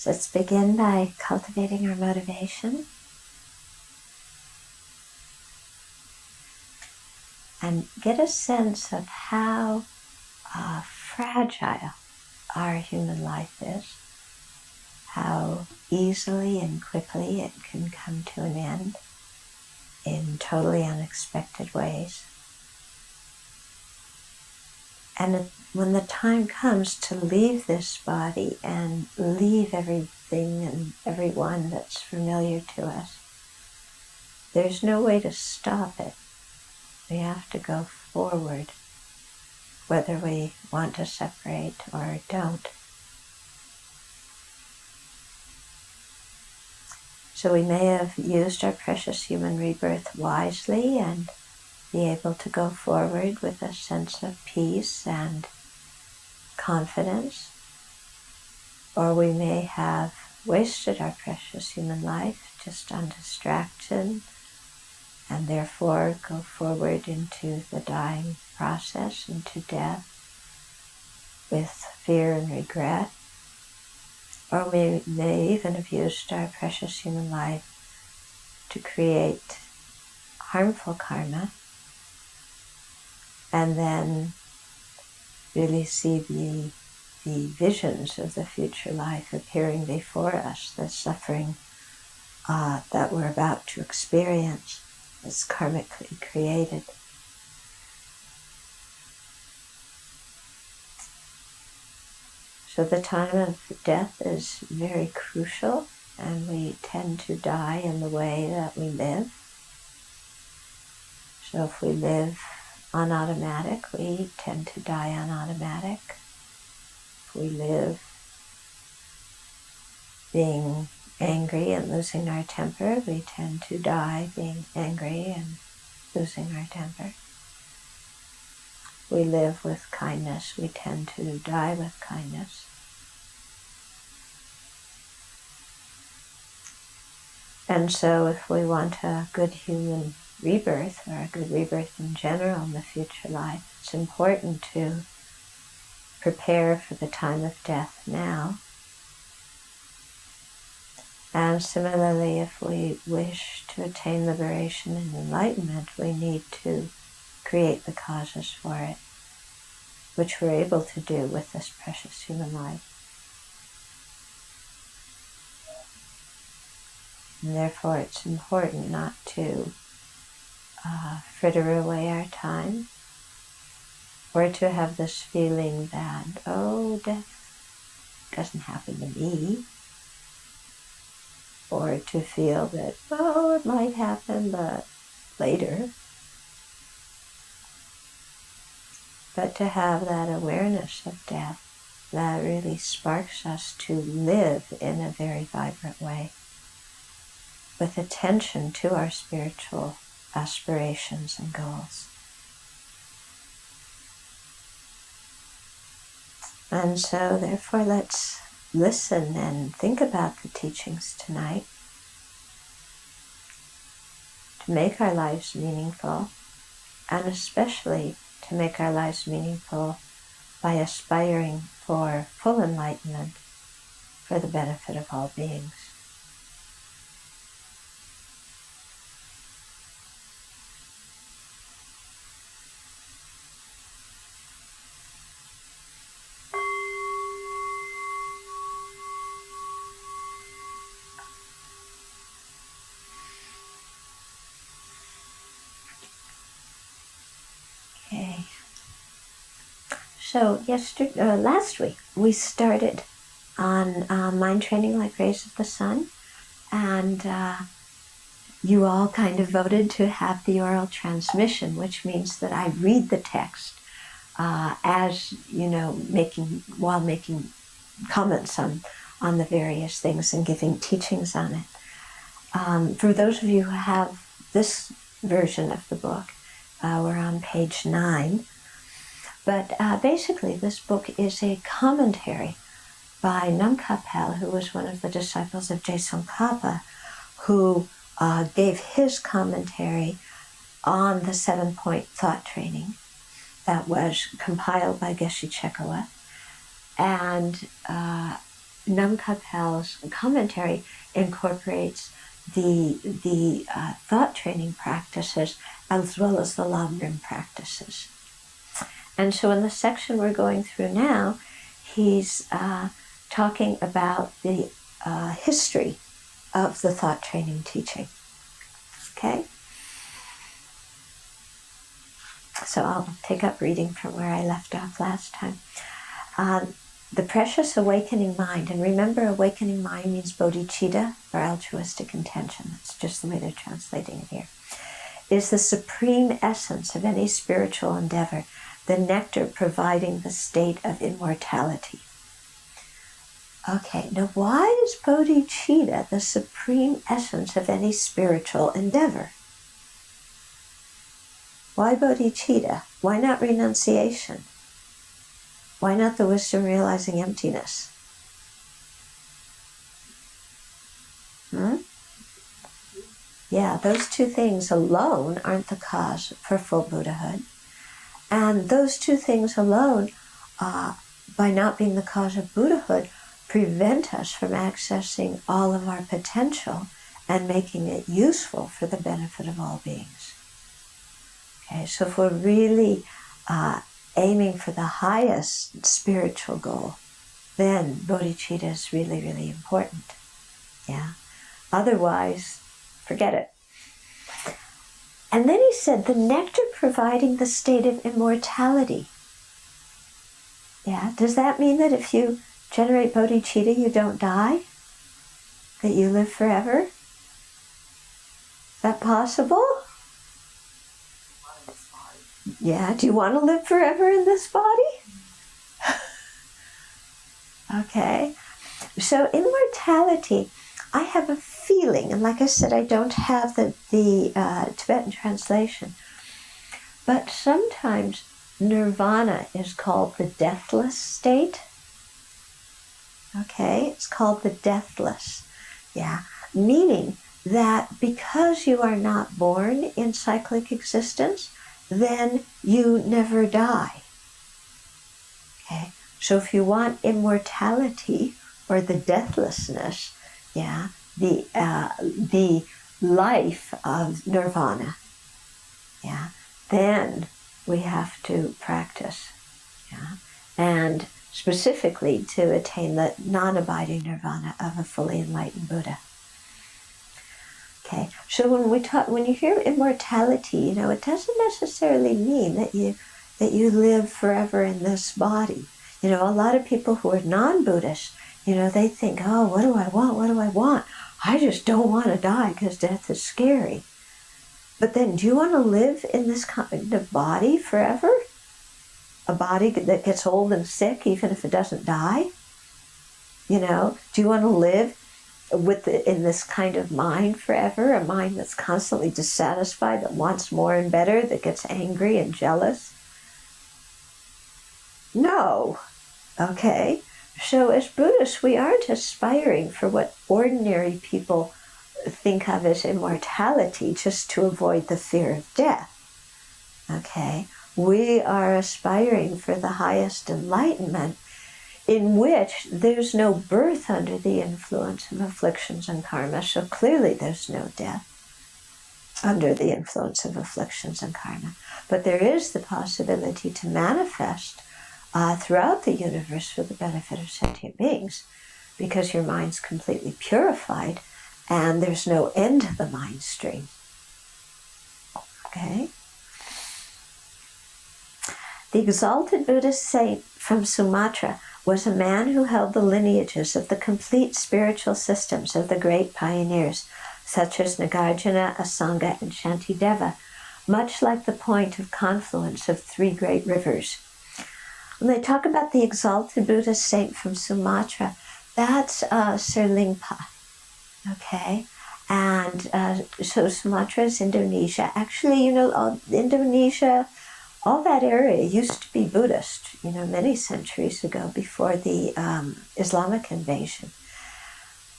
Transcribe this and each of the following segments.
So let's begin by cultivating our motivation and get a sense of how fragile our human life is, how easily and quickly it can come to an end in totally unexpected ways. And when the time comes to leave this body and leave everything and everyone that's familiar to us, there's no way to stop it. We have to go forward, whether we want to separate or don't. So we may have used our precious human rebirth wisely and be able to go forward with a sense of peace and confidence, or we may have wasted our precious human life just on distraction and therefore go forward into the dying process, into death, with fear and regret. Or we may even have used our precious human life to create harmful karma and then really see the visions of the future life appearing before us, the suffering that we're about to experience is karmically created. So the time of death is very crucial, and we tend to die in the way that we live. So if we live on automatic, we tend to die on automatic. If we live being angry and losing our temper, we tend to die being angry and losing our temper. We live with kindness, we tend to die with kindness. And so if we want a good human rebirth, or a good rebirth in general in the future life, it's important to prepare for the time of death now. And similarly, if we wish to attain liberation and enlightenment, we need to create the causes for it, which we're able to do with this precious human life. And therefore it's important not to fritter away our time, or to have this feeling that, oh, death doesn't happen to me, or to feel that, oh, it might happen, but later. But to have that awareness of death that really sparks us to live in a very vibrant way, with attention to our spiritual aspirations and goals. And so therefore let's listen and think about the teachings tonight to make our lives meaningful, and especially to make our lives meaningful by aspiring for full enlightenment for the benefit of all beings. Okay. So last week we started on mind training like rays of the sun, and you all kind of voted to have the oral transmission, which means that I read the text as, while making comments on the various things and giving teachings on it. For those of you who have this version of the book, we're on page 9. But basically this book is a commentary by Nam Kapel, who was one of the disciples of Tsongkhapa, who gave his commentary on the 7-point thought training that was compiled by Geshe Chekawa. And Namkapel's commentary incorporates the thought training practices as well as the Lamrim practices. And so in the section we're going through now, he's talking about the history of the thought training teaching. Okay? So I'll take up reading from where I left off last time. The precious awakening mind, and remember awakening mind means bodhicitta or altruistic intention. That's just the way they're translating it here. Is the supreme essence of any spiritual endeavor, the nectar providing the state of immortality. Okay, now why is bodhicitta the supreme essence of any spiritual endeavor? Why bodhicitta? Why not renunciation? Why not the wisdom realizing emptiness? Yeah, those two things alone aren't the cause for full Buddhahood. And those two things alone, by not being the cause of Buddhahood, prevent us from accessing all of our potential and making it useful for the benefit of all beings. Okay, so if we're really aiming for the highest spiritual goal, then bodhicitta is really, really important. Yeah. Otherwise, forget it. And then he said, the nectar providing the state of immortality. Yeah, does that mean that if you generate bodhicitta, you don't die? That you live forever? Is that possible? Yeah, do you want to live forever in this body? Okay, so immortality, I have a feeling, and like I said, I don't have the Tibetan translation, but sometimes nirvana is called the deathless state. Okay, it's called the deathless, yeah, meaning that because you are not born in cyclic existence, then you never die. Okay, so if you want immortality or the deathlessness, yeah, the life of nirvana, yeah, then we have to practice, yeah, and specifically to attain the non-abiding nirvana of a fully enlightened Buddha. Okay, so when you hear immortality, it doesn't necessarily mean that you live forever in this body. A lot of people who are non-Buddhist, they think, oh, what do I want? What do I want? I just don't want to die because death is scary. But then, do you want to live in this kind of body forever? A body that gets old and sick even if it doesn't die? Do you want to live in this kind of mind forever, a mind that's constantly dissatisfied, that wants more and better, that gets angry and jealous? No. Okay. So as Buddhists, we aren't aspiring for what ordinary people think of as immortality just to avoid the fear of death. Okay. We are aspiring for the highest enlightenment, in which there's no birth under the influence of afflictions and karma, so clearly there's no death under the influence of afflictions and karma. But there is the possibility to manifest throughout the universe for the benefit of sentient beings, because your mind's completely purified and there's no end to the mind stream. Okay? The exalted Buddhist saint from Sumatra was a man who held the lineages of the complete spiritual systems of the great pioneers, such as Nagarjuna, Asanga, and Shantideva, much like the point of confluence of three great rivers. When they talk about the exalted Buddhist saint from Sumatra, that's Sir Lingpa, okay? And so Sumatra is Indonesia. Actually, Indonesia, all that area used to be Buddhist, many centuries ago before the Islamic invasion.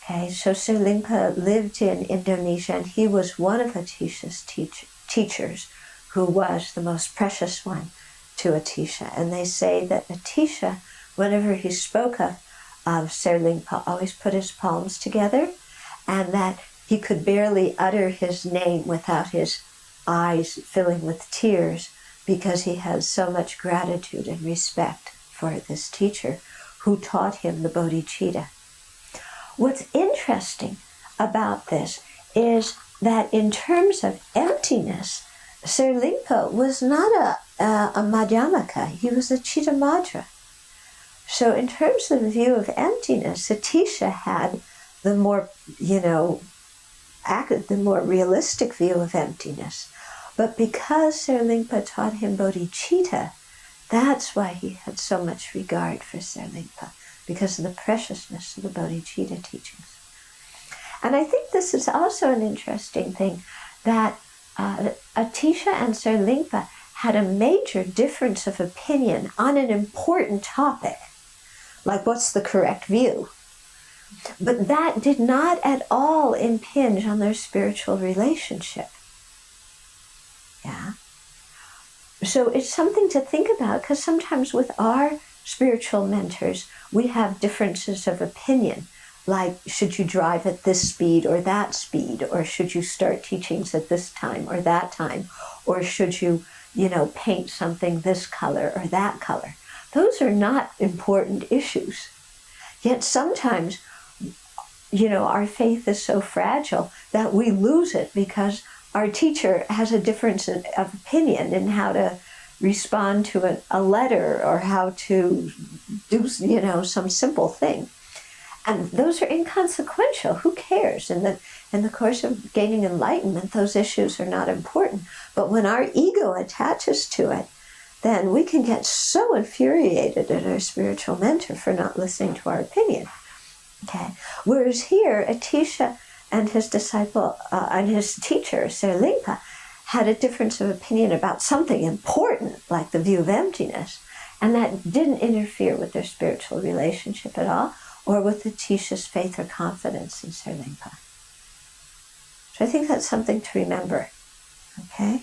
Okay, so Sir Lingpa lived in Indonesia, and he was one of Atisha's teachers, who was the most precious one to Atisha. And they say that Atisha, whenever he spoke of of Serlingpa always put his palms together, and that he could barely utter his name without his eyes filling with tears, because he had so much gratitude and respect for this teacher who taught him the bodhicitta. What's interesting about this is that in terms of emptiness, Serlingpa was not a Madhyamaka, he was a Chittamadra. So in terms of the view of emptiness, Atisha had the more, the more realistic view of emptiness. But because Serlingpa taught him bodhicitta, that's why he had so much regard for Serlingpa, because of the preciousness of the bodhicitta teachings. And I think this is also an interesting thing, that Atisha and Serlingpa had a major difference of opinion on an important topic, like what's the correct view. But that did not at all impinge on their spiritual relationship. Yeah. So it's something to think about, because sometimes with our spiritual mentors, we have differences of opinion, like should you drive at this speed or that speed, or should you start teachings at this time or that time, or should you, paint something this color or that color. Those are not important issues. Yet sometimes, our faith is so fragile that we lose it because our teacher has a difference of opinion in how to respond to a letter, or how to do, some simple thing. And those are inconsequential. Who cares? In the course of gaining enlightenment, those issues are not important. But when our ego attaches to it, then we can get so infuriated at our spiritual mentor for not listening to our opinion. Okay. Whereas here, Atisha and his disciple and his teacher, Serlingpa, had a difference of opinion about something important, like the view of emptiness, and that didn't interfere with their spiritual relationship at all, or with Atisha's faith or confidence in Serlingpa. So I think that's something to remember. Okay?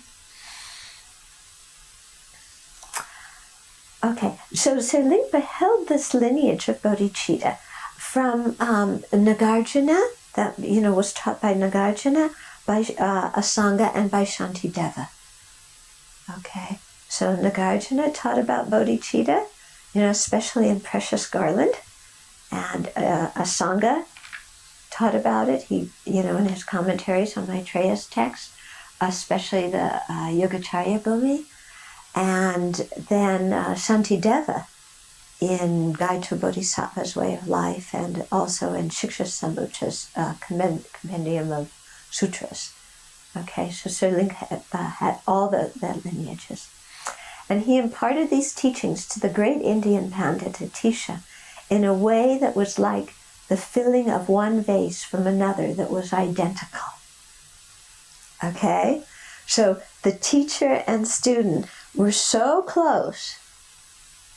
Okay, so Serlingpa held this lineage of bodhicitta from Nagarjuna, that was taught by Nagarjuna, by Asanga, and by Shantideva. Okay, so Nagarjuna taught about bodhicitta, especially in Precious Garland, and Asanga taught about it. He, in his commentaries on Maitreya's text, especially the Yogacarya Bhumi, and then Shantideva in Guide to a Bodhisattva's Way of Life, and also in Shiksha Sambutta's compendium of sutras. Okay, so Serlingpa had all the lineages. And he imparted these teachings to the great Indian Pandit Atisha in a way that was like the filling of one vase from another that was identical. Okay? So the teacher and student were so close,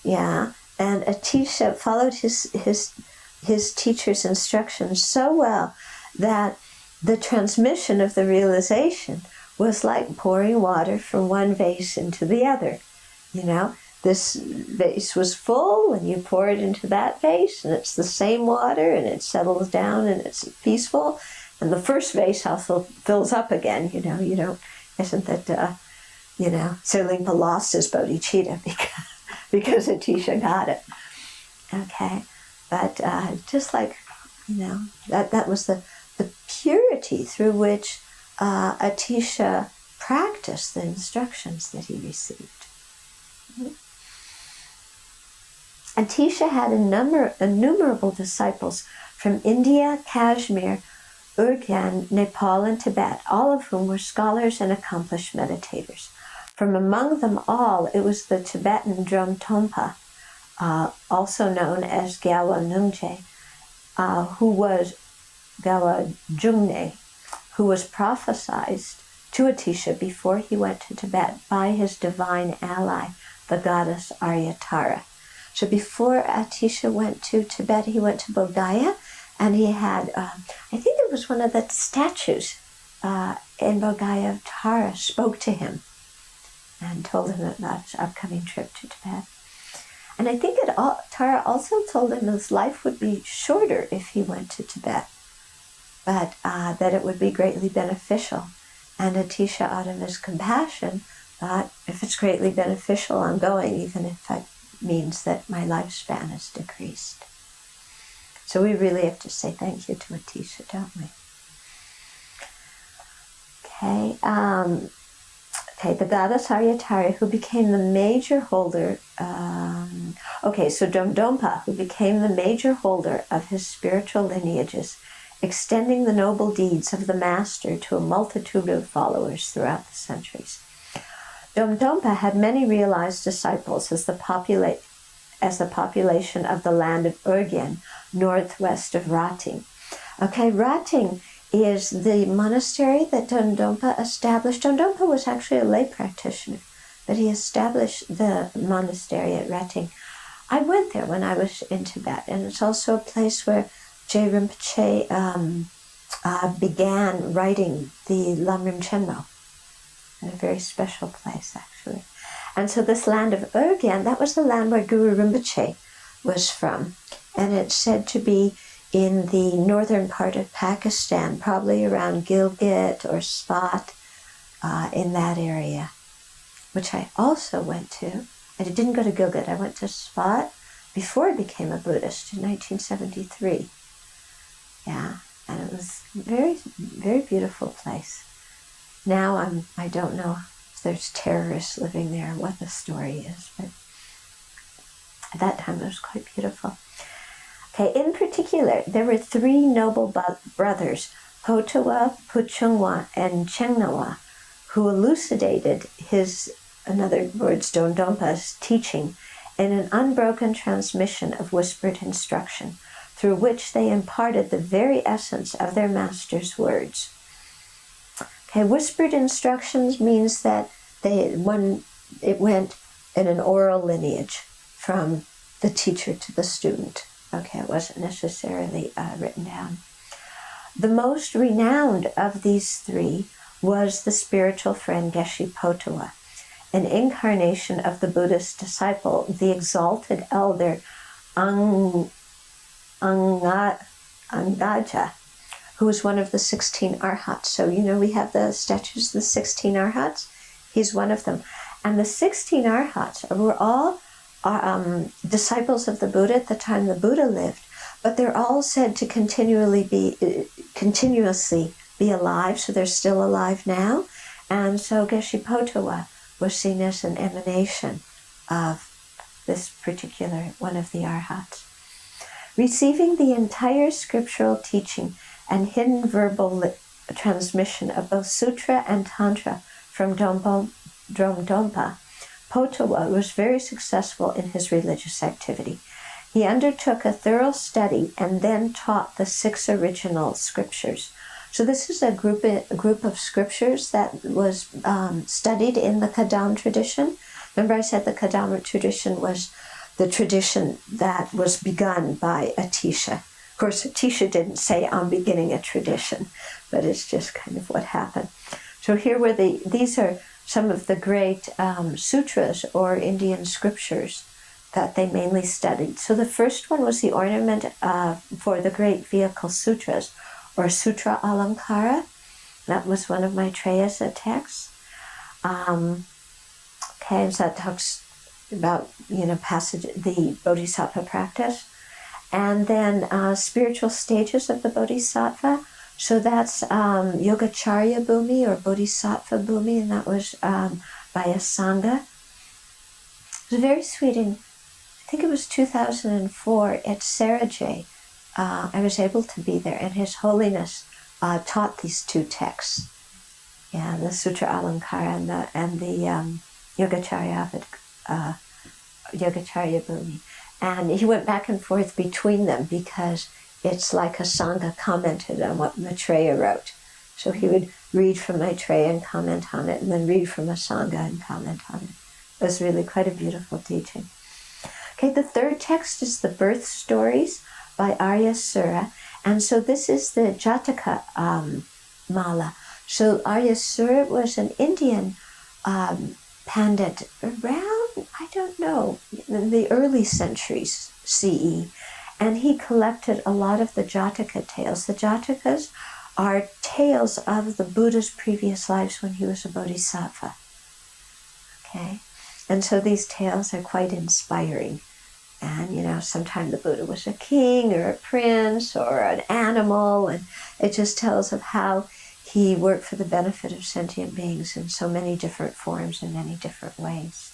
yeah, and Atisha followed his teacher's instructions so well that the transmission of the realization was like pouring water from one vase into the other. This vase was full, and you pour it into that vase, and it's the same water, and it settles down, and it's peaceful. And the first vase also fills up again. Isn't that, Serlingpa lost his bodhicitta because Atisha got it. Okay, but just like, that was the purity through which Atisha practiced the instructions that he received. Atisha had innumerable disciples from India, Kashmir, Urgen, Nepal, and Tibet, all of whom were scholars and accomplished meditators. From among them all, it was the Tibetan Drum Tompa, also known as Gyawa Nungje, Gyawa Jungne, who was prophesied to Atisha before he went to Tibet by his divine ally, the goddess Aryatara. So before Atisha went to Tibet, he went to Bodh and he had, I think it was one of the statues in Bodh Tara spoke to him and told him about his upcoming trip to Tibet. And I think Tara also told him his life would be shorter if he went to Tibet, but that it would be greatly beneficial. And Atisha, out of his compassion, thought, if it's greatly beneficial, I'm going, even if it means that my lifespan is decreased. So we really have to say thank you to Atisha, don't we? Okay. The goddess Aryatari, who became the major holder, so Domdonpa, who became the major holder of his spiritual lineages, extending the noble deeds of the master to a multitude of followers throughout the centuries. Domdonpa had many realized disciples as the population of the land of Urgen, northwest of Rating. Okay, Rating is the monastery that Domdonpa established. Domdonpa was actually a lay practitioner, but he established the monastery at Rating. I went there when I was in Tibet, and it's also a place where Je Rinpoche began writing the Lamrim Chenmo, in a very special place, actually. And so this land of Urgen, that was the land where Guru Rinpoche was from, and it's said to be in the northern part of Pakistan, probably around Gilgit or Swat, in that area, which I also went to. I didn't go to Gilgit, I went to Swat before I became a Buddhist in 1973. Yeah, and it was a very, very beautiful place. Now I don't know if there's terrorists living there, what the story is, but at that time it was quite beautiful. Okay, in particular, there were three noble brothers, Potawa, Puchungwa, and Chengnawa, who elucidated his, in other words, Domdonpa's teaching in an unbroken transmission of whispered instruction, through which they imparted the very essence of their master's words. Okay, whispered instructions means that it went in an oral lineage from the teacher to the student. Okay, it wasn't necessarily written down. The most renowned of these three was the spiritual friend Geshe Potawa, an incarnation of the Buddhist disciple, the exalted elder Angaja, who was one of the 16 Arhats. So, we have the statues of the 16 Arhats. He's one of them. And the 16 Arhats were all disciples of the Buddha at the time the Buddha lived, but they're all said to continuously be alive, so they're still alive now. And so Geshe Potawa was seen as an emanation of this particular one of the Arhats. Receiving the entire scriptural teaching and hidden verbal transmission of both Sutra and Tantra from Domdonpa, Potawa was very successful in his religious activity. He undertook a thorough study and then taught the 6 original scriptures. So this is a group of scriptures that was studied in the Kadam tradition. Remember I said the Kadam tradition was the tradition that was begun by Atisha. Of course, Atisha didn't say, I'm beginning a tradition, but it's just kind of what happened. So here were these are some of the great sutras or Indian scriptures that they mainly studied. So the first one was the ornament for the great vehicle sutras, or Sutra Alankara. That was one of Maitreya's texts. Okay, so that talks about, the Bodhisattva practice. And then spiritual stages of the Bodhisattva. So that's Yogacharya Bhumi or Bodhisattva Bhumi, and that was by a Sangha. It was very sweet. I think it was 2004 at Sarajay. I was able to be there, and His Holiness taught these 2 texts. Yeah, the Sutra Alankara and the Yogacharya Bhumi. And he went back and forth between them because it's like a Sangha commented on what Maitreya wrote. So he would read from Maitreya and comment on it, and then read from a Sangha and comment on it. It was really quite a beautiful teaching. Okay, the third text is the Birth Stories by Arya Sura. And so this is the Jataka Mala. So Arya Sura was an Indian pandit around I don't know, in the early centuries CE. And he collected a lot of the Jataka tales. The Jatakas are tales of the Buddha's previous lives when he was a bodhisattva. Okay? And so these tales are quite inspiring. And, sometimes the Buddha was a king or a prince or an animal, and it just tells of how he worked for the benefit of sentient beings in so many different forms in many different ways.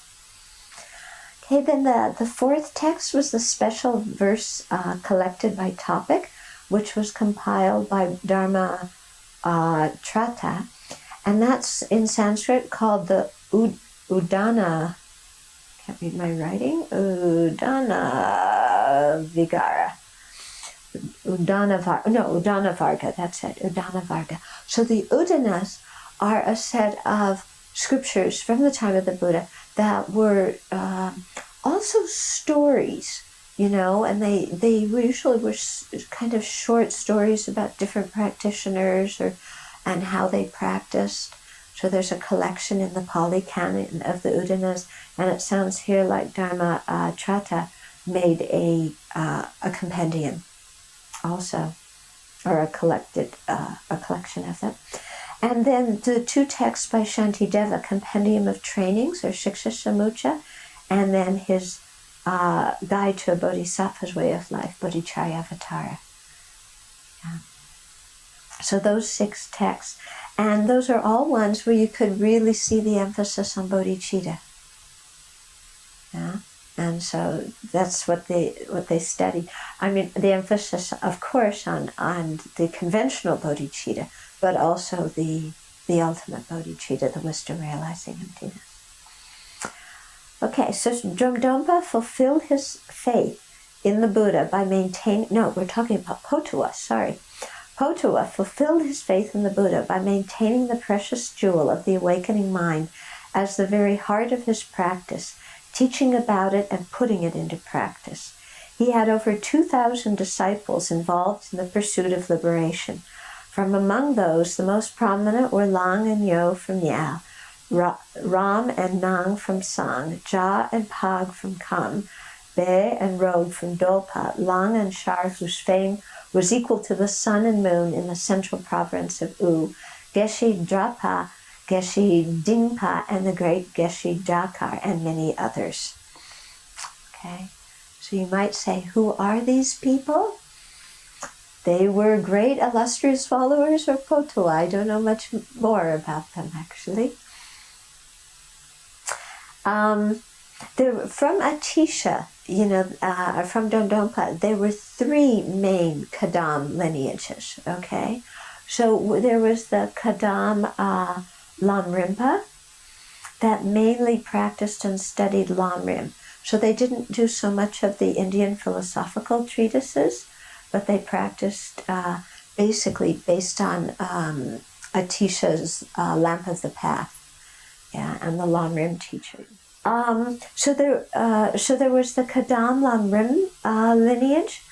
Okay, then the fourth text was the special verse collected by topic, which was compiled by Dharma Trata, and that's in Sanskrit called the Udana. Can't read my writing. Udana Vigara. Udana Varga, that's it. Udana Varga. So the Udanas are a set of scriptures from the time of the Buddha that were also stories, and they usually were kind of short stories about different practitioners and how they practiced. So there's a collection in the Pali Canon of the Udanas, and it sounds here like Dharma Trata made a compendium also, or a collection of them. And then the two texts by Shantideva, Compendium of Trainings, or Shiksha Samucha, and then his Guide to a Bodhisattva's Way of Life, Bodhicharyavatara. Yeah. So those 6 texts, and those are all ones where you could really see the emphasis on bodhicitta. Yeah? And so that's what they study. I mean, the emphasis, of course, on the conventional bodhicitta, but also the ultimate bodhicitta, the wisdom realizing emptiness. Okay, so Dromdonpa fulfilled his faith in the Buddha by maintaining, we're talking about Potua, sorry. Potua fulfilled his faith in the Buddha by maintaining the precious jewel of the awakening mind as the very heart of his practice, teaching about it and putting it into practice. He had over 2,000 disciples involved in the pursuit of liberation. From among those, the most prominent were Lang and Yo from Yao, Ram and Nang from Sang, Ja and Pag from Kam, Be and Rog from Dolpa, Lang and Shar, whose fame was equal to the sun and moon in the central province of U, Geshe Drapa, Geshe Dingpa, and the great Geshe Jakar, and many others. Okay, so you might say, who are these people? They were great illustrious followers of Potua. I don't know much more about them, actually. From Atisha, from Dromdonpa, there were 3 main Kadam lineages, okay? So there was the Kadam Lamrimpa that mainly practiced and studied Lamrim. So they didn't do so much of the Indian philosophical treatises, but they practiced basically based on Atisha's Lamp of the Path, and the Lamrim teaching. So there was the Kadam Lamrim lineage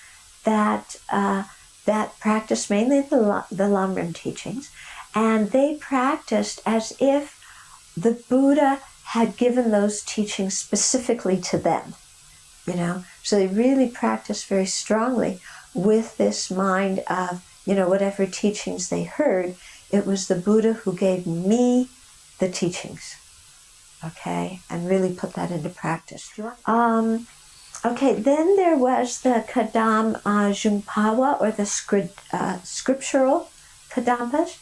that practiced mainly the Lamrim teachings, and they practiced as if the Buddha had given those teachings specifically to them, So they really practiced very strongly with this mind of, whatever teachings they heard, it was the Buddha who gave me the teachings, okay, and really put that into practice. Okay, then there was the Kadam Jungpawa, or the scriptural Kadampas,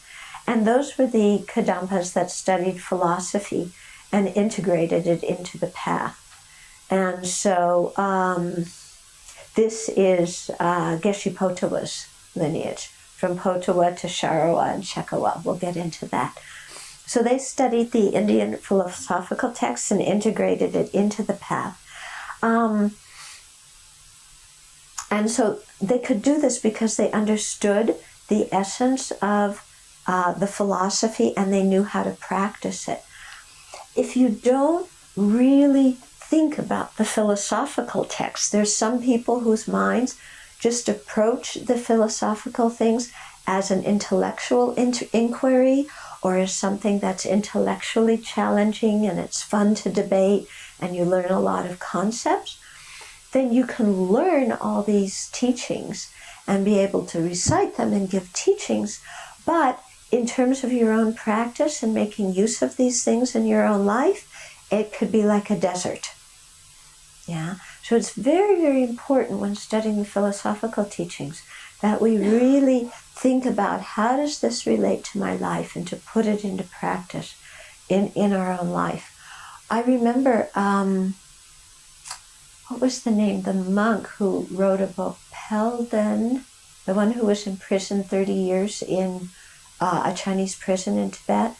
and those were the Kadampas that studied philosophy and integrated it into the path. And so this is Geshe Potua's lineage, from Potua to Sharawa and Shekawa. We'll get into that. So they studied the Indian philosophical texts and integrated it into the path. And so they could do this because they understood the essence of the philosophy and they knew how to practice it. If you don't really think about the philosophical text, there's some people whose minds just approach the philosophical things as an intellectual inquiry, or as something that's intellectually challenging and it's fun to debate, and you learn a lot of concepts, then you can learn all these teachings and be able to recite them and give teachings. But in terms of your own practice and making use of these things in your own life, it could be like a desert. Yeah. So it's very, very important when studying the philosophical teachings that we really think about how does this relate to my life, and to put it into practice in our own life. I remember, what was the name? The monk who wrote a book, Pelden, the one who was in prison 30 years in a Chinese prison in Tibet.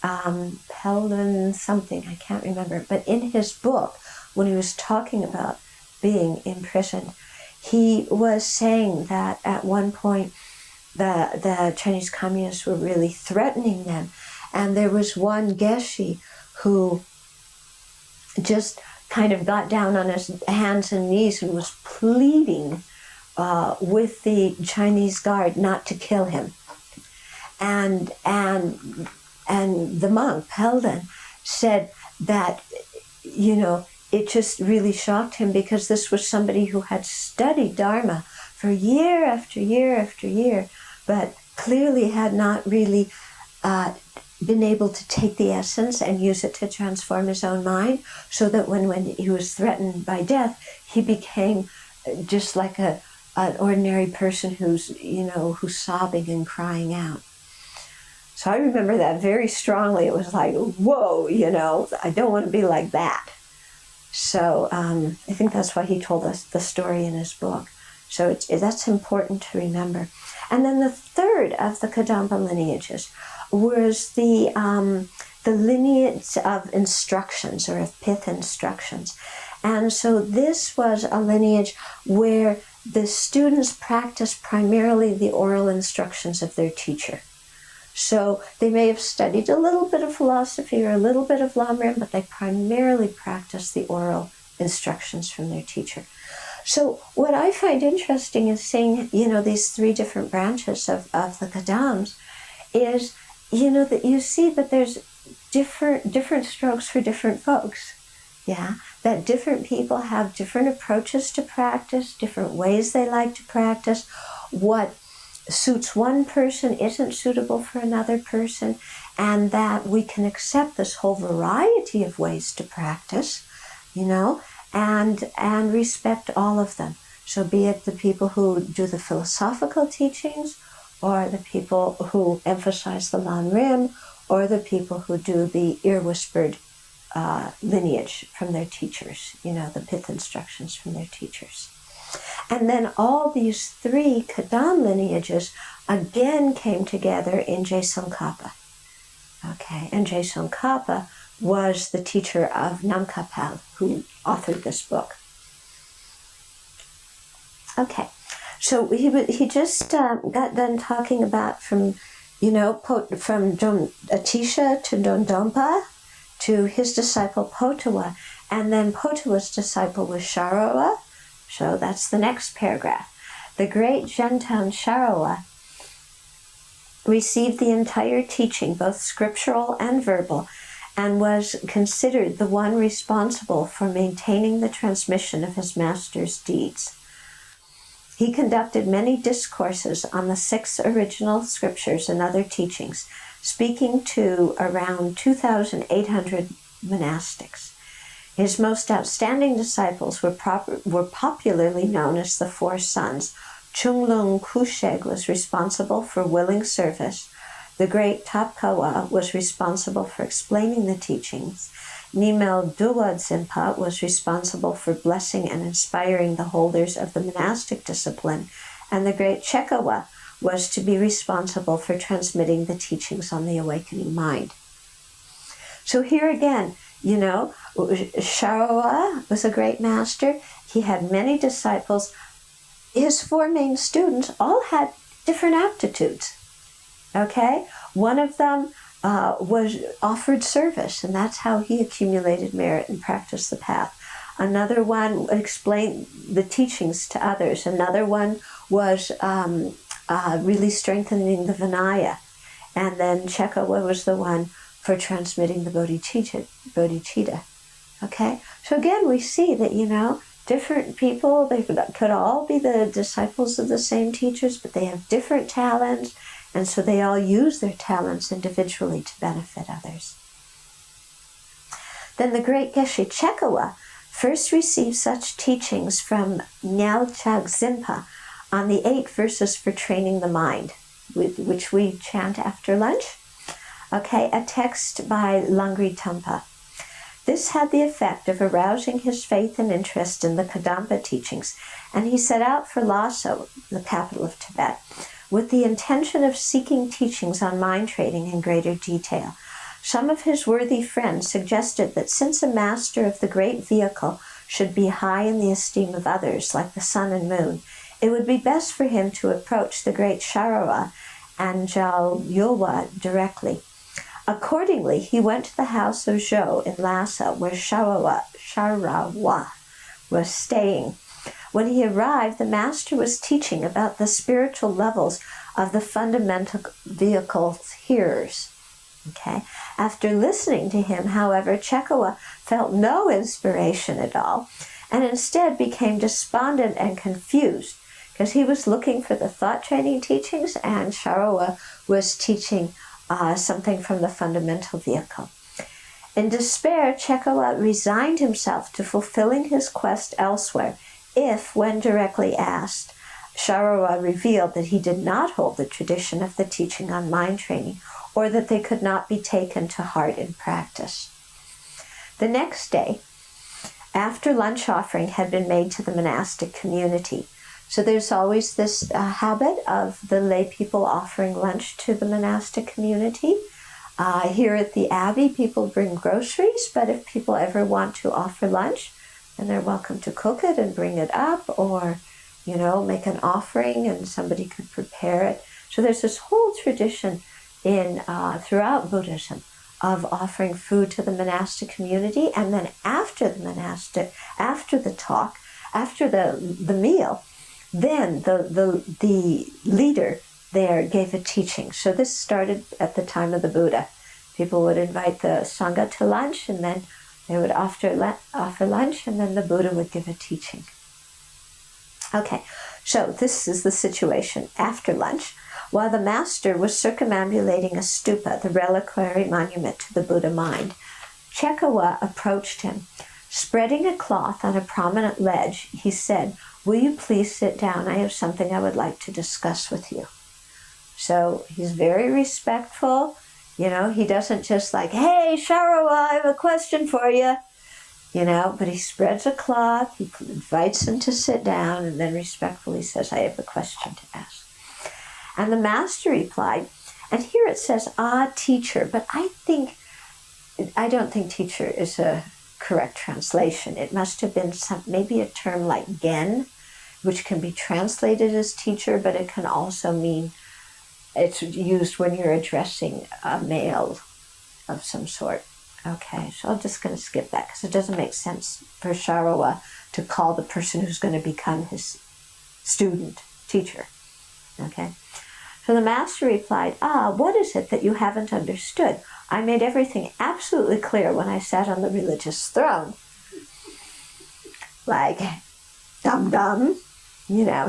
Pelden something, I can't remember. But in his book, when he was talking about being imprisoned, he was saying that at one point the Chinese communists were really threatening them. And there was one geshe who just kind of got down on his hands and knees and was pleading with the Chinese guard not to kill him. And the monk, Pelden, said that, it just really shocked him, because this was somebody who had studied Dharma for year after year after year, but clearly had not really been able to take the essence and use it to transform his own mind, so that when he was threatened by death, he became just like an ordinary person who's sobbing and crying out. So I remember that very strongly. It was like, whoa, I don't want to be like that. So I think that's why he told us the story in his book. So that's important to remember. And then the third of the Kadamba lineages was the lineage of instructions, or of pith instructions. And so this was a lineage where the students practiced primarily the oral instructions of their teacher. So they may have studied a little bit of philosophy or a little bit of Lamrim, but they primarily practiced the oral instructions from their teacher. So what I find interesting in seeing, these three different branches of the Kadams is, that you see that there's different strokes for different folks. Yeah, that different people have different approaches to practice, different ways they like to practice. What suits one person isn't suitable for another person, and that we can accept this whole variety of ways to practice, and respect all of them. So be it the people who do the philosophical teachings, or the people who emphasize the Lamrim, or the people who do the ear-whispered lineage from their teachers, the pith instructions from their teachers. And then all these three Kadam lineages again came together in Tsongkhapa. Okay, and Tsongkhapa was the teacher of Namkapal, who authored this book. Okay, so he just got done talking about from Atisha to Dondonpa to his disciple Potawa, and then Potawa's disciple was Sharawa. So that's the next paragraph. The great Gentile Sharawa received the entire teaching, both scriptural and verbal, and was considered the one responsible for maintaining the transmission of his master's deeds. He conducted many discourses on the 6 original scriptures and other teachings, speaking to around 2,800 monastics. His most outstanding disciples were popularly known as the 4 sons. Chunglung Kusheg was responsible for willing service. The great Tapkawa was responsible for explaining the teachings. Nimel Duwa Zimpa was responsible for blessing and inspiring the holders of the monastic discipline. And the great Chekawa was to be responsible for transmitting the teachings on the awakening mind. So here again, Sharawa was a great master. He had many disciples. His 4 main students all had different aptitudes. Okay? One of them was offered service, and that's how he accumulated merit and practiced the path. Another one explained the teachings to others. Another one was really strengthening the Vinaya. And then Chekawa was the one for transmitting the bodhicitta. Okay, so again, we see that, different people, they could all be the disciples of the same teachers, but they have different talents, and so they all use their talents individually to benefit others. Then the great Geshe Chekawa first received such teachings from Nyalchag Zimpa on the 8 verses for training the mind, which we chant after lunch. Okay, a text by Langri Tampa. This had the effect of arousing his faith and interest in the Kadampa teachings, and he set out for Lhasa, the capital of Tibet, with the intention of seeking teachings on mind training in greater detail. Some of his worthy friends suggested that since a master of the great vehicle should be high in the esteem of others, like the sun and moon, it would be best for him to approach the great Sharawa and Jalyowa directly. Accordingly, he went to the house of Zhou in Lhasa, where Sharawa was staying. When he arrived, the master was teaching about the spiritual levels of the fundamental vehicle's hearers. Okay. After listening to him, however, Chekawa felt no inspiration at all, and instead became despondent and confused, because he was looking for the thought training teachings, and Sharawa was teaching something from the fundamental vehicle. In despair, Chekawa resigned himself to fulfilling his quest elsewhere, if, when directly asked, Sharawa revealed that he did not hold the tradition of the teaching on mind training, or that they could not be taken to heart in practice. The next day, after lunch offering had been made to the monastic community, so there's always this habit of the lay people offering lunch to the monastic community. Here at the Abbey, people bring groceries, but if people ever want to offer lunch, then they're welcome to cook it and bring it up, or, make an offering and somebody could prepare it. So there's this whole tradition throughout Buddhism of offering food to the monastic community, and then after the talk, after the meal, then the leader there gave a teaching. So this started at the time of the Buddha. People would invite the Sangha to lunch, and then they would offer lunch, and then the Buddha would give a teaching. Okay, so this is the situation after lunch. While the master was circumambulating a stupa, the reliquary monument to the Buddha mind, Chekawa approached him. Spreading a cloth on a prominent ledge, he said, "Will you please sit down? I have something I would like to discuss with you." So he's very respectful. He doesn't just like, "Hey, Sharawa, I have a question for you." But he spreads a cloth, he invites him to sit down, and then respectfully says, "I have a question to ask." And the master replied, and here it says, teacher, but I don't think teacher is a correct translation. It must have been maybe a term like gen, which can be translated as teacher, but it can also mean it's used when you're addressing a male of some sort. Okay, so I'm just going to skip that because it doesn't make sense for Sharawa to call the person who's going to become his student teacher. Okay, so the master replied, what is it that you haven't understood? I made everything absolutely clear when I sat on the religious throne. Like, dum-dum,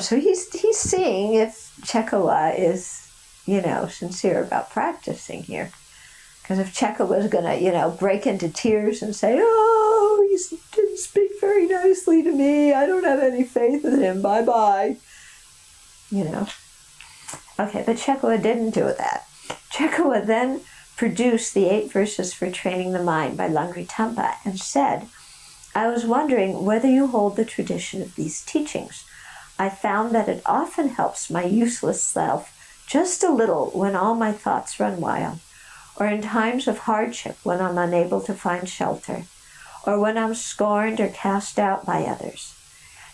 So he's seeing if Chekawa is, sincere about practicing here. Because if Chekawa was going to, break into tears and say, he didn't speak very nicely to me, I don't have any faith in him, bye-bye. Okay, but Chekawa didn't do that. Chekawa then produced the 8 verses for training the mind by Langri Tampa and said, "I was wondering whether you hold the tradition of these teachings. I found that it often helps my useless self just a little when all my thoughts run wild, or in times of hardship when I'm unable to find shelter, or when I'm scorned or cast out by others.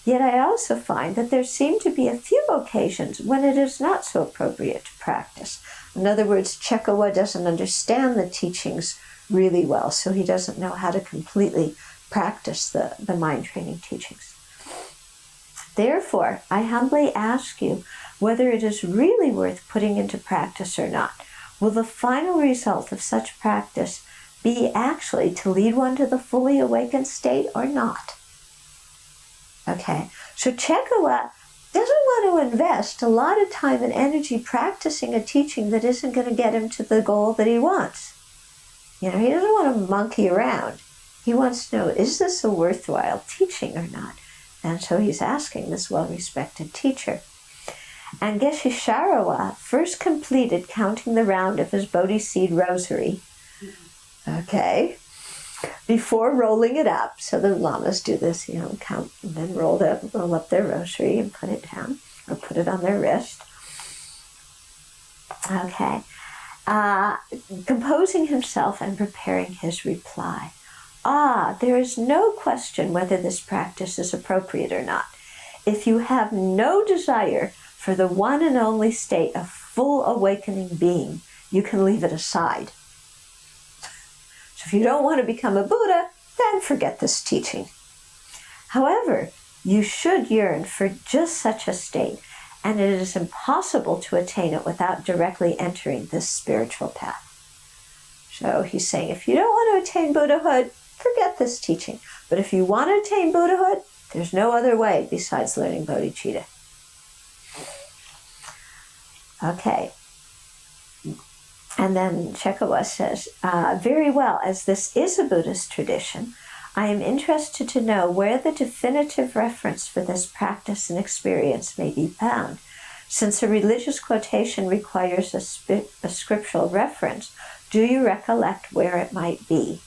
Yet I also find that there seem to be a few occasions when it is not so appropriate to practice." In other words, Chekawa doesn't understand the teachings really well, so he doesn't know how to completely practice the mind training teachings. "Therefore, I humbly ask you whether it is really worth putting into practice or not. Will the final result of such practice be actually to lead one to the fully awakened state or not? Okay, so Chekawa doesn't want to invest a lot of time and energy practicing a teaching that isn't going to get him to the goal that he wants. He doesn't want to monkey around. He wants to know, is this a worthwhile teaching or not? And so he's asking this well-respected teacher. And Geshe Sharawa first completed counting the round of his Bodhi seed rosary, okay, before rolling it up. So the lamas do this, count and then roll up their rosary and put it down, or put it on their wrist. Okay. Composing himself and preparing his reply. There is no question whether this practice is appropriate or not. If you have no desire for the one and only state of full awakening being, you can leave it aside. So if you don't want to become a Buddha, then forget this teaching. However, you should yearn for just such a state, and it is impossible to attain it without directly entering this spiritual path. So he's saying, if you don't want to attain Buddhahood, forget this teaching. But if you want to attain Buddhahood, there's no other way besides learning bodhicitta. Okay. And then Chekawa says, very well, as this is a Buddhist tradition, I am interested to know where the definitive reference for this practice and experience may be found. Since a religious quotation requires a scriptural reference, do you recollect where it might be?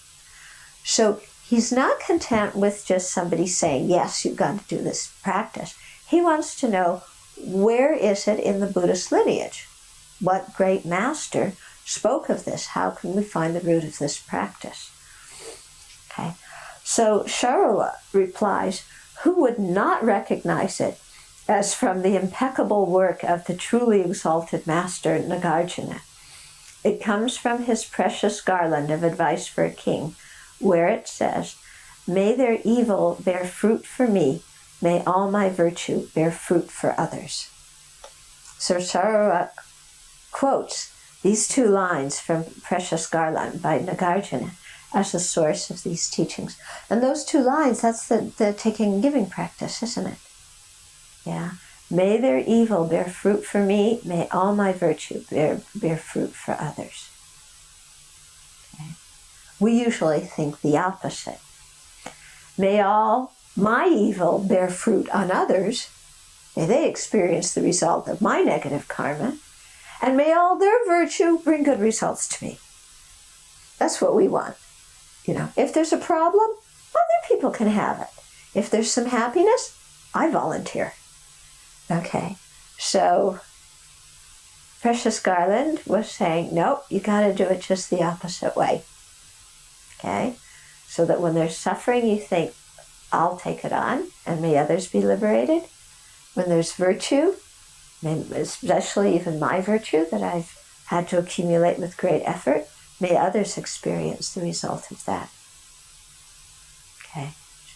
So he's not content with just somebody saying, yes, you've got to do this practice. He wants to know, where is it in the Buddhist lineage? What great master spoke of this? How can we find the root of this practice? Okay. So Sharawa replies, who would not recognize it as from the impeccable work of the truly exalted master Nagarjuna? It comes from his precious garland of advice for a king, where it says, may their evil bear fruit for me, may all my virtue bear fruit for others. So Sharawa quotes these two lines from Precious Garland by Nagarjuna as the source of these teachings. And those two lines, that's the taking and giving practice, isn't it? Yeah. May their evil bear fruit for me, may all my virtue bear fruit for others. Okay. We usually think the opposite. May all my evil bear fruit on others, may they experience the result of my negative karma, and may all their virtue bring good results to me. That's what we want. If there's a problem, other people can have it. If there's some happiness, I volunteer. Okay, so Precious Garland was saying, nope, you got to do it just the opposite way. Okay, so that when there's suffering, you think, I'll take it on, and may others be liberated. When there's virtue, especially even my virtue that I've had to accumulate with great effort, may others experience the result of that. Okay,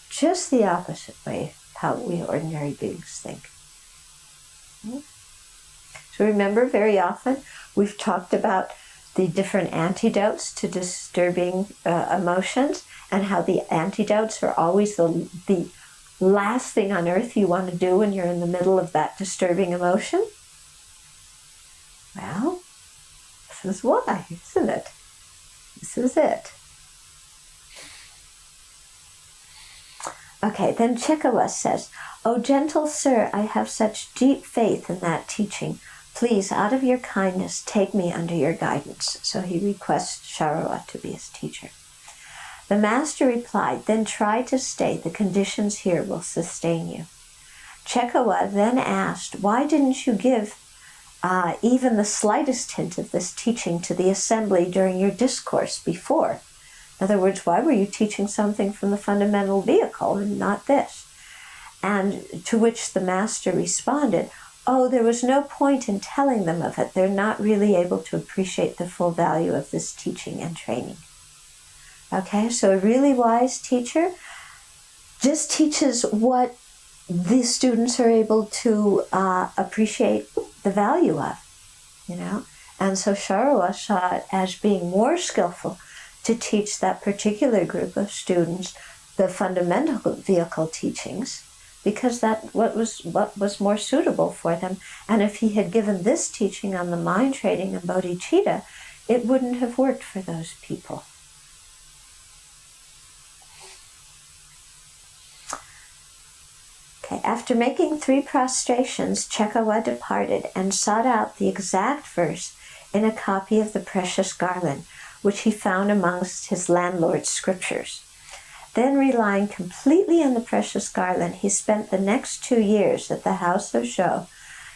just the opposite way how we ordinary beings think. So remember, very often we've talked about the different antidotes to disturbing emotions, and how the antidotes are always the last thing on earth you want to do when you're in the middle of that disturbing emotion. Well, this is why, isn't it? This is it. Okay, then Chekawa says, "O gentle sir, I have such deep faith in that teaching. Please, out of your kindness, take me under your guidance." So he requests Sharawa to be his teacher. The master replied, "Then try to stay. The conditions here will sustain you." Chekawa then asked, "Why didn't you give even the slightest hint of this teaching to the assembly during your discourse before? In other words, why were you teaching something from the fundamental vehicle and not this?" And to which the master responded, "Oh, there was no point in telling them of it. They're not really able to appreciate the full value of this teaching and training." Okay, so a really wise teacher just teaches what the students are able to appreciate the value of, And so Sharawa saw it as being more skillful to teach that particular group of students the fundamental vehicle teachings, because that what was more suitable for them. And if he had given this teaching on the mind training and bodhicitta, it wouldn't have worked for those people. Okay, after making 3 prostrations, Chekawa departed and sought out the exact verse in a copy of the precious garland, which he found amongst his landlord's scriptures. Then, relying completely on the precious garland, he spent the next 2 years at the house of Zhou.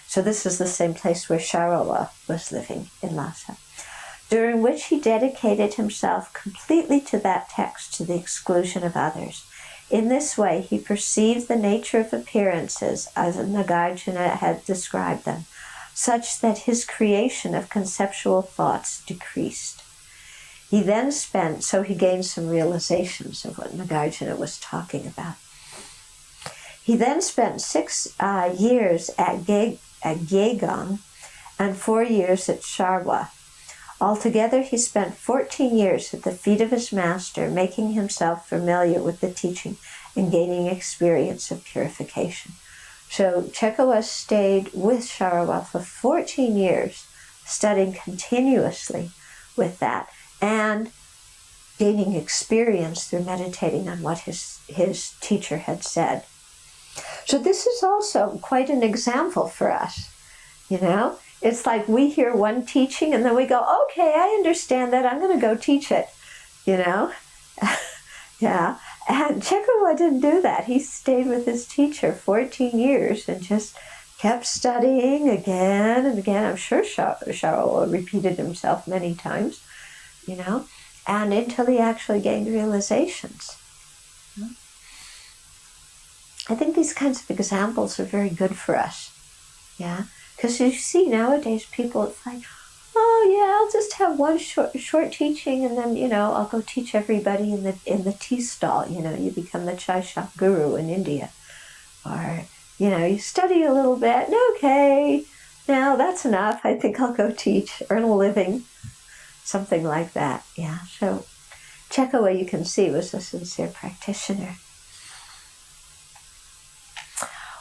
So this is the same place where Sharawa was living in Lhasa, during which he dedicated himself completely to that text to the exclusion of others. In this way, he perceived the nature of appearances as Nagarjuna had described them, such that his creation of conceptual thoughts decreased. He then spent, so he gained some realizations of what Nagarjuna was talking about. He then spent 6 years at Gyegang and 4 years at Sharwa. Altogether, he spent 14 years at the feet of his master, making himself familiar with the teaching and gaining experience of purification. So Chekawa stayed with Sharawa for 14 years, studying continuously with that and gaining experience through meditating on what his teacher had said. So this is also quite an example for us, you know? It's like we hear one teaching and then we go, okay, I understand that, I'm going to go teach it, you know? Yeah. And Chekawa didn't do that. He stayed with his teacher 14 years and just kept studying again and again. I'm sure Sharawa repeated himself many times, you know, and until he actually gained realizations. I think these kinds of examples are very good for us, yeah? Because you see nowadays people, it's like, oh yeah, I'll just have one short teaching and then, you know, I'll go teach everybody in the tea stall. You know, you become the chai shop guru in India. Or, you know, you study a little bit, and okay, now that's enough. I think I'll go teach, earn a living, something like that. Yeah, so Chekawa, you can see, was a sincere practitioner.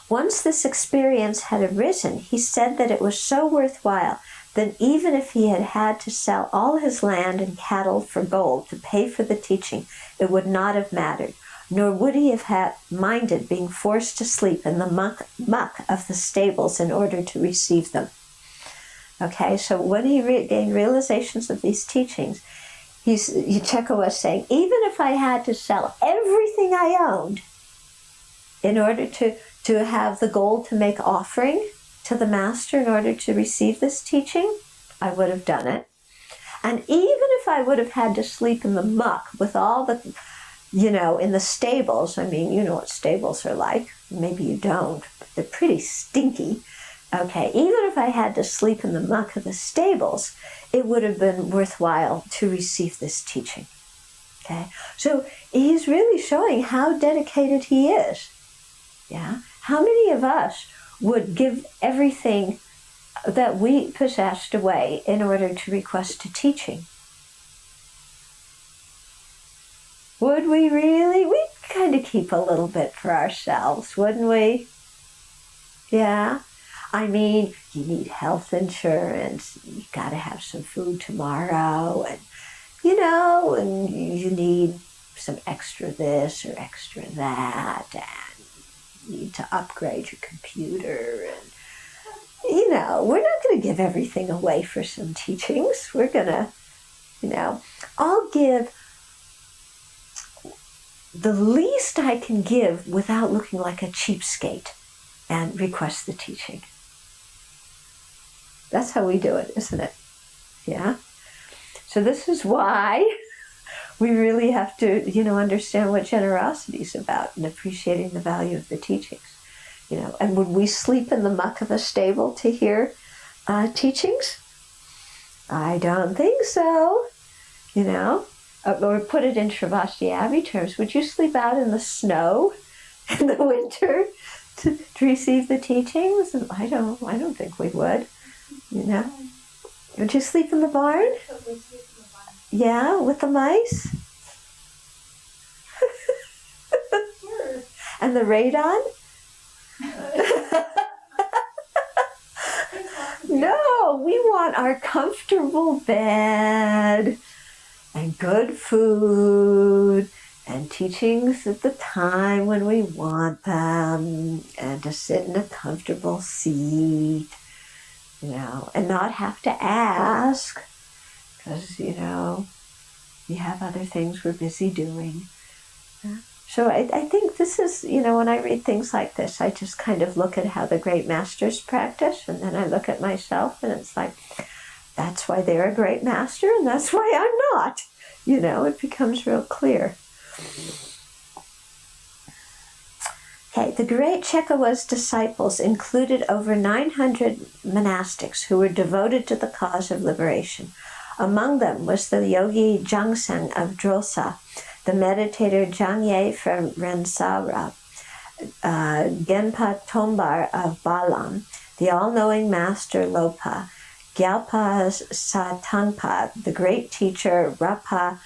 Once this experience had arisen, he said that it was so worthwhile that even if he had to sell all his land and cattle for gold to pay for the teaching, it would not have mattered, nor would he have minded being forced to sleep in the muck of the stables in order to receive them. Okay, so when he gained realizations of these teachings, Chekawa was saying, even if I had to sell everything I owned in order to have the gold to make offering to the master in order to receive this teaching, I would have done it. And even if I would have had to sleep in the muck with all the, you know, in the stables, I mean, you know what stables are like. Maybe you don't, but they're pretty stinky. Okay, even if I had to sleep in the muck of the stables, it would have been worthwhile to receive this teaching. Okay, so he's really showing how dedicated he is. Yeah, how many of us would give everything that we possessed away in order to request a teaching? Would we really? We'd kind of keep a little bit for ourselves, wouldn't we? Yeah. I mean, you need health insurance, you gotta have some food tomorrow, and you know, and you need some extra this or extra that, and you need to upgrade your computer, and you know, we're not gonna give everything away for some teachings. We're gonna, you know, I'll give the least I can give without looking like a cheapskate and request the teaching. That's how we do it, isn't it? Yeah? So this is why we really have to, you know, understand what generosity is about and appreciating the value of the teachings. You know, and would we sleep in the muck of a stable to hear teachings? I don't think so. You know? Or put it in Sravasti Abbey terms, would you sleep out in the snow in the winter to receive the teachings? I don't think we would. You know? Would you sleep in the barn? Yeah, with the mice? And the radon? No, we want our comfortable bed and good food and teachings at the time when we want them, and to sit in a comfortable seat, and not have to ask, because, we have other things we're busy doing. So I think this is, when I read things like this, I just kind of look at how the great masters practice, and then I look at myself, and it's like, that's why they're a great master, and that's why I'm not. It becomes real clear. Okay, the great Chekawa's disciples included over 900 monastics who were devoted to the cause of liberation. Among them was the yogi Jangsang of Drosa, the meditator Jangye from Rensara, Genpa Tombar of Balam, the all-knowing master Lopa, Gyalpa Satangpa, the great teacher Rapa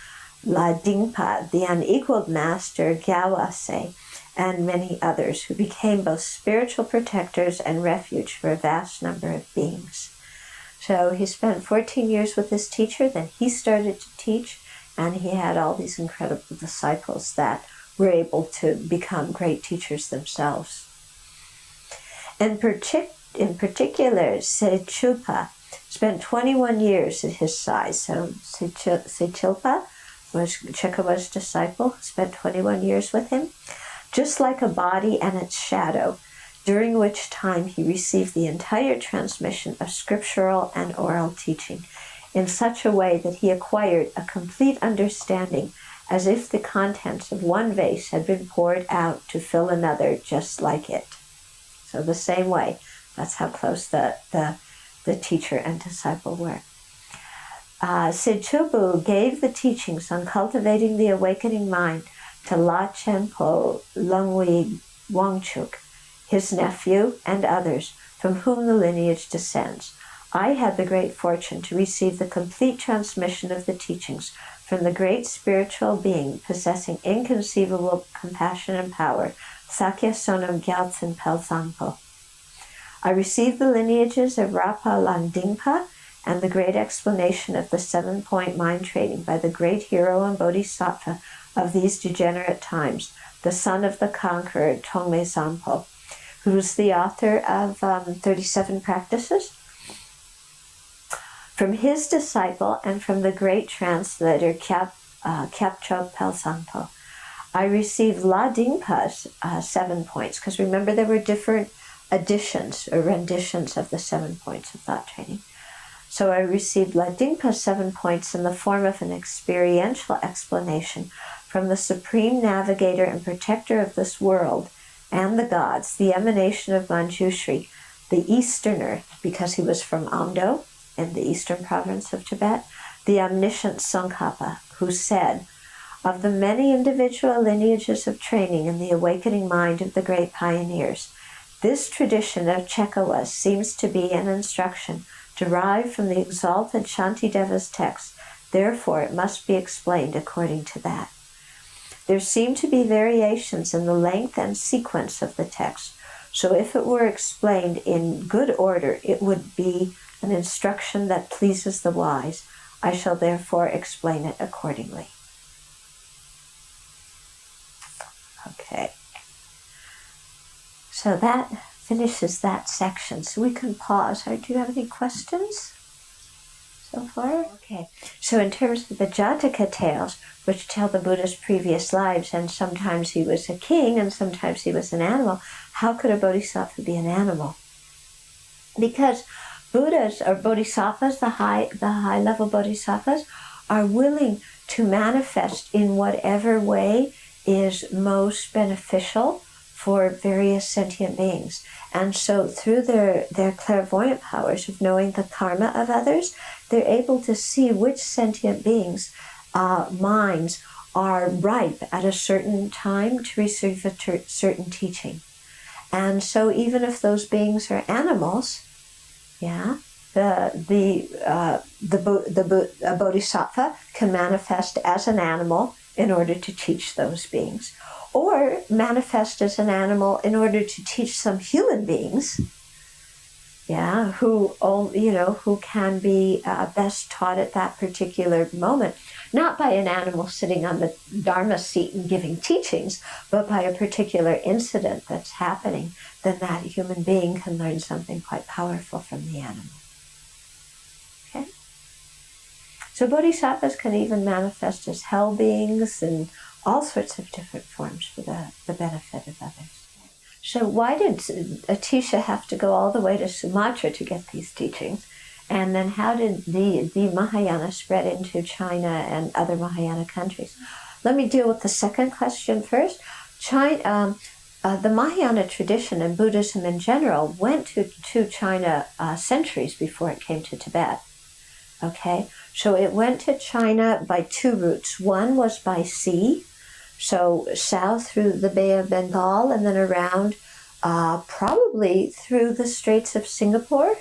Ladingpa, the unequaled master Gyawase, and many others who became both spiritual protectors and refuge for a vast number of beings. So he spent 14 years with his teacher, then he started to teach, and he had all these incredible disciples that were able to become great teachers themselves. In particular, Sechilpa spent 21 years at his side. So Sechilpa was Chekawa's disciple, spent 21 years with him, just like a body and its shadow, during which time he received the entire transmission of scriptural and oral teaching in such a way that he acquired a complete understanding, as if the contents of one vase had been poured out to fill another just like it. So the same way, that's how close the teacher and disciple were. Sichubu gave the teachings on cultivating the awakening mind to La Chenpo Lungwi Wangchuk, his nephew, and others, from whom the lineage descends. I had the great fortune to receive the complete transmission of the teachings from the great spiritual being possessing inconceivable compassion and power, Sakya Sonam Gyaltsen Pelzangpo. I received the lineages of Rapa Landingpa and the great explanation of the 7-point mind training by the great hero and bodhisattva of these degenerate times, the son of the conqueror Tongme Zampo, who was the author of 37 practices. From his disciple and from the great translator Kyapchok Pelzangpo, I received La Dingpa's 7 points, because remember there were different editions or renditions of the 7 points of thought training. So I received La Dingpa's 7 points in the form of an experiential explanation from the supreme navigator and protector of this world and the gods, the emanation of Manjushri, the Easterner, because he was from Amdo in the eastern province of Tibet, the omniscient Tsongkhapa, who said, of the many individual lineages of training in the awakening mind of the great pioneers, this tradition of Chekawas seems to be an instruction derived from the exalted Shantideva's text. Therefore, it must be explained according to that. There seem to be variations in the length and sequence of the text, so if it were explained in good order, it would be an instruction that pleases the wise. I shall therefore explain it accordingly. Okay. So that finishes that section. So we can pause. Do you have any questions so far? Okay. So in terms of the Jataka tales, which tell the Buddha's previous lives, and sometimes he was a king and sometimes he was an animal, how could a bodhisattva be an animal? Because Buddhas or bodhisattvas, the high level bodhisattvas, are willing to manifest in whatever way is most beneficial for various sentient beings. And so through their clairvoyant powers of knowing the karma of others, they're able to see which sentient beings' minds are ripe at a certain time to receive a certain teaching. And so even if those beings are animals, yeah, a bodhisattva can manifest as an animal in order to teach those beings, or manifest as an animal in order to teach some human beings, who can be best taught at that particular moment, not by an animal sitting on the Dharma seat and giving teachings, but by a particular incident that's happening. Then that human being can learn something quite powerful from the animal. Okay? So bodhisattvas can even manifest as hell beings and all sorts of different forms for the benefit of others. So why did Atisha have to go all the way to Sumatra to get these teachings? And then how did the Mahayana spread into China and other Mahayana countries? Let me deal with the second question first. The Mahayana tradition and Buddhism in general went to China centuries before it came to Tibet. Okay, so it went to China by two routes. One was by sea, so south through the Bay of Bengal and then around probably through the Straits of Singapore,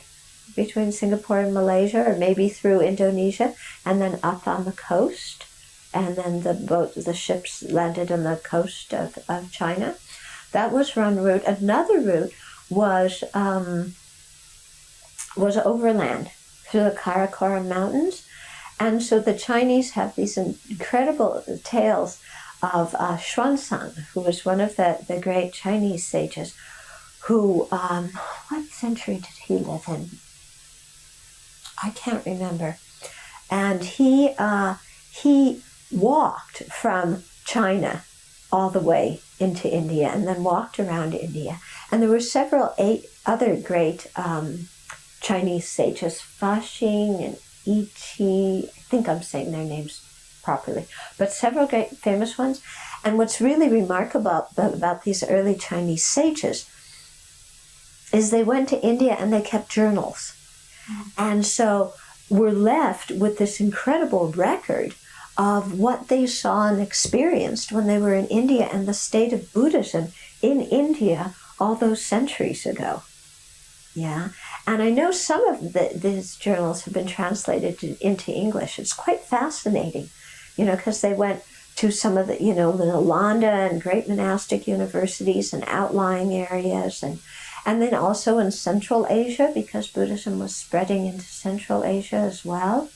between Singapore and Malaysia, or maybe through Indonesia, and then up on the coast. And then the ships landed on the coast of China. That was one route. Another route was overland through the Karakoram Mountains. And so the Chinese have these incredible tales of Xuanzang, who was one of the great Chinese sages, who, what century did he live in? I can't remember. And he walked from China all the way into India and then walked around India. And there were 8 other great Chinese sages, Fa Xing and Yi Qi, I think I'm saying their names properly, but several great famous ones. And what's really remarkable about these early Chinese sages is they went to India and they kept journals. And so we're left with this incredible record of what they saw and experienced when they were in India and the state of Buddhism in India all those centuries ago. Yeah, and I know some of these journals have been translated into English. It's quite fascinating, because they went to some of the, Nalanda and great monastic universities and outlying areas, and then also in Central Asia, because Buddhism was spreading into Central Asia as well.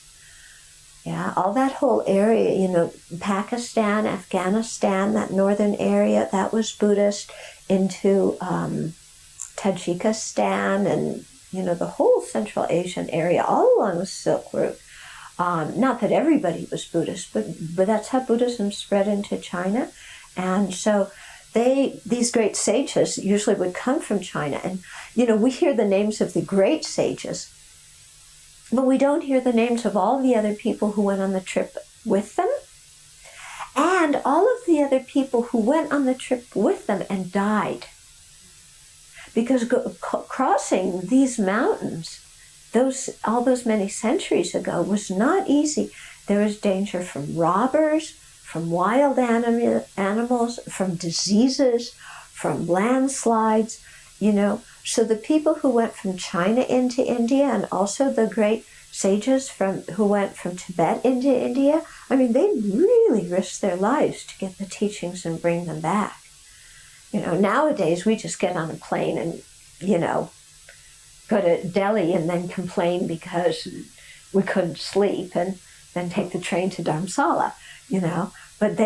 Yeah, all that whole area, Pakistan, Afghanistan, that northern area, that was Buddhist, into Tajikistan and, the whole Central Asian area, all along the Silk Route. Not that everybody was Buddhist, but that's how Buddhism spread into China. And so these great sages usually would come from China. And, we hear the names of the great sages, but we don't hear the names of all the other people who went on the trip with them, and all of the other people who went on the trip with them and died. Because crossing these mountains, all those many centuries ago, was not easy. There was danger from robbers, from wild animals, from diseases, from landslides, So the people who went from China into India, and also the great sages who went from Tibet into India, they really risked their lives to get the teachings and bring them back. Nowadays we just get on a plane and, go to Delhi and then complain because we couldn't sleep, and then take the train to Dharamsala, But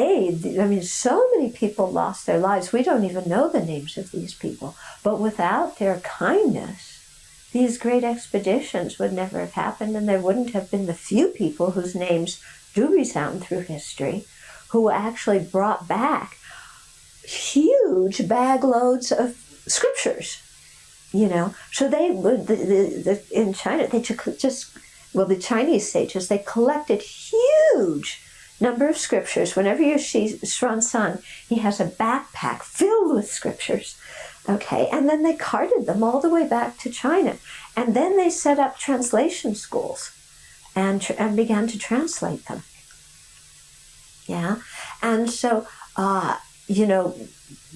so many people lost their lives. We don't even know the names of these people. But without their kindness, these great expeditions would never have happened, and there wouldn't have been the few people whose names do resound through history, who actually brought back huge bag loads of scriptures, So they would, in China, the Chinese sages, they collected huge number of scriptures. Whenever you see Xuanzang, he has a backpack filled with scriptures. Okay, and then they carted them all the way back to China. And then they set up translation schools and began to translate them. Yeah, and so,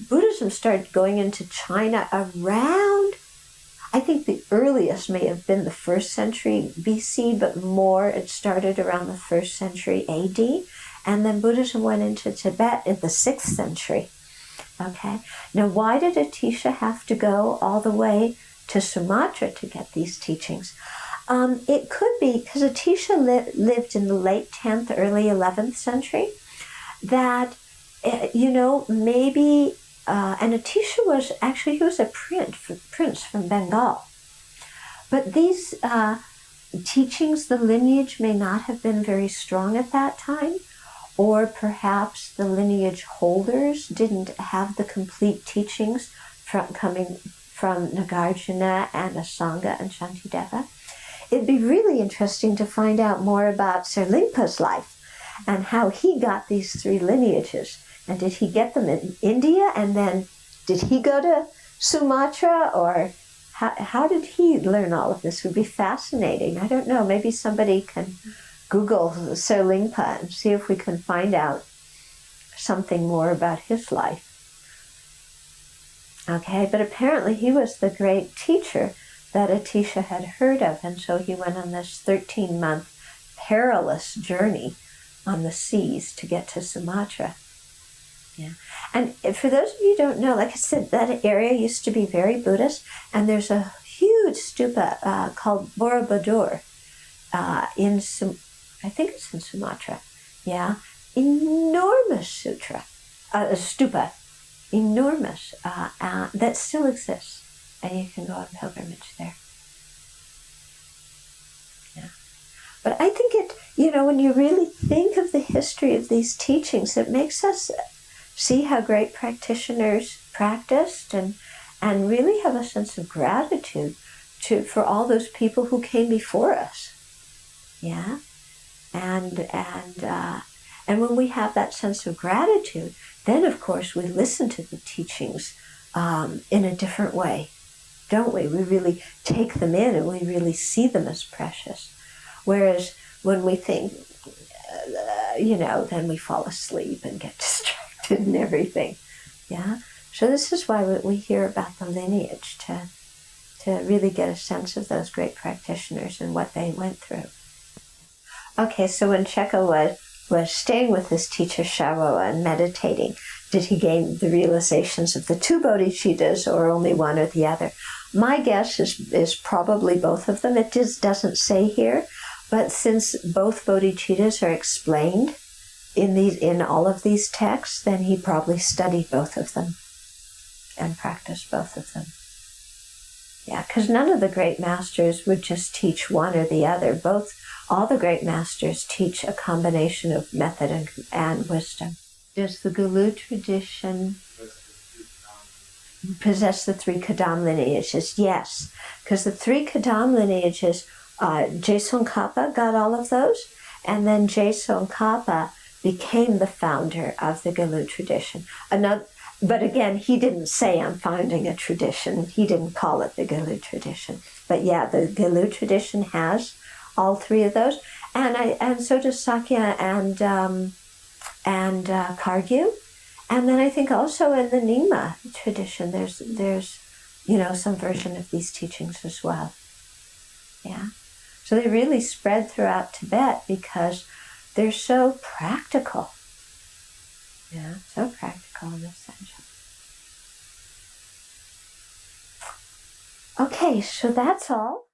Buddhism started going into China around, I think the earliest may have been the 1st century BC, but more it started around the 1st century AD. And then Buddhism went into Tibet in the 6th century. Okay. Now, why did Atisha have to go all the way to Sumatra to get these teachings? It could be because Atisha lived in the late 10th, early 11th century, that, maybe, and Atisha was actually, he was a prince from Bengal. But these teachings, the lineage may not have been very strong at that time, or perhaps the lineage holders didn't have the complete teachings coming from Nagarjuna and Asanga and Shantideva. It'd be really interesting to find out more about Sir Lingpa's life and how he got these 3 lineages. And did he get them in India? And then did he go to Sumatra? Or how did he learn all of this? It would be fascinating. I don't know. Maybe somebody can Google Sir Lingpa and see if we can find out something more about his life. Okay, but apparently he was the great teacher that Atisha had heard of, and so he went on this 13-month perilous journey on the seas to get to Sumatra. Yeah. And for those of you who don't know, like I said, that area used to be very Buddhist, and there's a huge stupa called Borobudur I think it's in Sumatra. Yeah. Enormous stupa, enormous, that still exists. And you can go on pilgrimage there. Yeah. But I think when you really think of the history of these teachings, it makes us see how great practitioners practiced and really have a sense of gratitude for all those people who came before us. Yeah. And when we have that sense of gratitude, then of course we listen to the teachings in a different way. Don't we? We really take them in and we really see them as precious. Whereas when we think, then we fall asleep and get distracted and everything. Yeah? So this is why we hear about the lineage, to really get a sense of those great practitioners and what they went through. Okay, so when Cheka was staying with his teacher Sharoa and meditating, did he gain the realizations of the 2 bodhicittas or only one or the other? My guess is probably both of them. It just doesn't say here, but since both bodhicittas are explained in all of these texts, then he probably studied both of them and practiced both of them. Yeah, because none of the great masters would just teach one or the other. All the great masters teach a combination of method and wisdom. Does the Gulu tradition possess the 3 Kadam lineages? Yes, because the 3 Kadam lineages, Jesongkhapa got all of those, and then Jesongkhapa became the founder of the Gulu tradition. But again, he didn't say, I'm founding a tradition. He didn't call it the Gulu tradition. But yeah, the Gulu tradition has all 3 of those, and so does Sakya and Khargyu, and then I think also in the Nyingma tradition, there's some version of these teachings as well. Yeah, so they really spread throughout Tibet because they're so practical. Yeah, so practical and essential. Okay, so that's all.